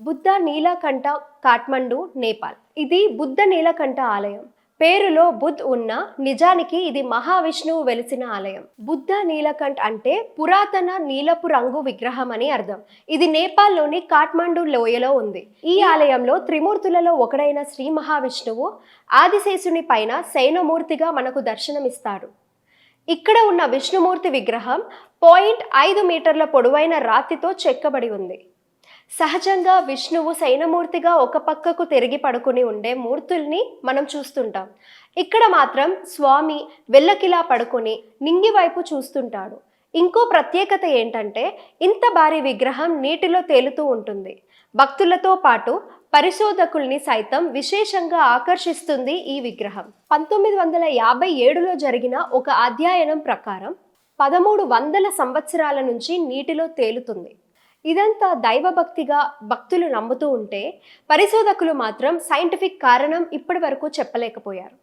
బుద్ధ నీలకంఠ, కాఠ్మండు, నేపాల్. ఇది బుద్ధ నీలకంఠ ఆలయం. పేరులో బుద్ధ్ ఉన్న, నిజానికి ఇది మహావిష్ణువు వెలిసిన ఆలయం. బుద్ధ నీలకంఠ్ అంటే పురాతన నీలపు రంగు విగ్రహం అని అర్థం. ఇది నేపాల్లోని కాఠ్మండు లోయలో ఉంది. ఈ ఆలయంలో త్రిమూర్తులలో ఒకడైన శ్రీ మహావిష్ణువు ఆదిశేషుని పైన శయనమూర్తిగా మనకు దర్శనమిస్తాడు. ఇక్కడ ఉన్న విష్ణుమూర్తి విగ్రహం 0.5 మీటర్ల పొడవైన రాతితో చెక్కబడి ఉంది. సహజంగా విష్ణువు శయనమూర్తిగా ఒక పక్కకు తిరిగి పడుకుని ఉండే మూర్తుల్ని మనం చూస్తుంటాం. ఇక్కడ మాత్రం స్వామి వెల్లకిలా పడుకొని నింగి వైపు చూస్తుంటాడు. ఇంకో ప్రత్యేకత ఏంటంటే ఇంత భారీ విగ్రహం నీటిలో తేలుతూ ఉంటుంది. భక్తులతో పాటు పరిశోధకుల్ని సైతం విశేషంగా ఆకర్షిస్తుంది ఈ విగ్రహం. 1957లో జరిగిన ఒక అధ్యయనం ప్రకారం 1300 సంవత్సరాల నుంచి నీటిలో తేలుతుంది. ఇదంతా దైవభక్తిగా భక్తులు నమ్ముతూ ఉంటే పరిశోధకులు మాత్రం సైంటిఫిక్ కారణం ఇప్పటి వరకు చెప్పలేకపోయారు.